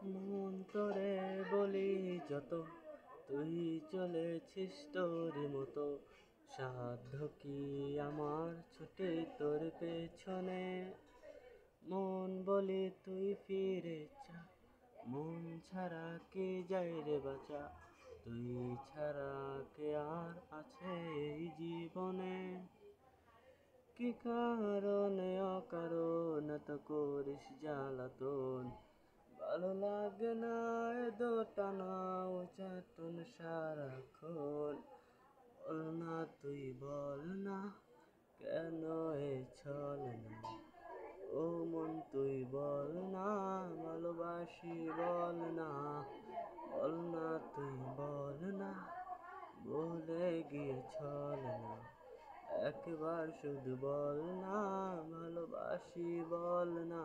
মন তোরে বলি যত, তুই চলেছিস তোর মতো। সাধ্য কি আমার ছুটে তোর পেছনে। মন বলি তুই ফিরে যা, মন ছাড়া কে যায় রে বাঁচা। তুই ছাড়া কে আর আছে এই জীবনে। কি কারণে অকারণ এত করিস জ্বালাতন। ভালো লাগে না এ দোটানা উচাটন সারাক্ষণ। বল না তুই বল না, কেন এ ছল না। ও মন তুই বল না, ভালোবাসি বল না। বল না তুই বল না, ভুলে গিয়ে ছল না। একবার শুধু বল না, ভালোবাসি বল না।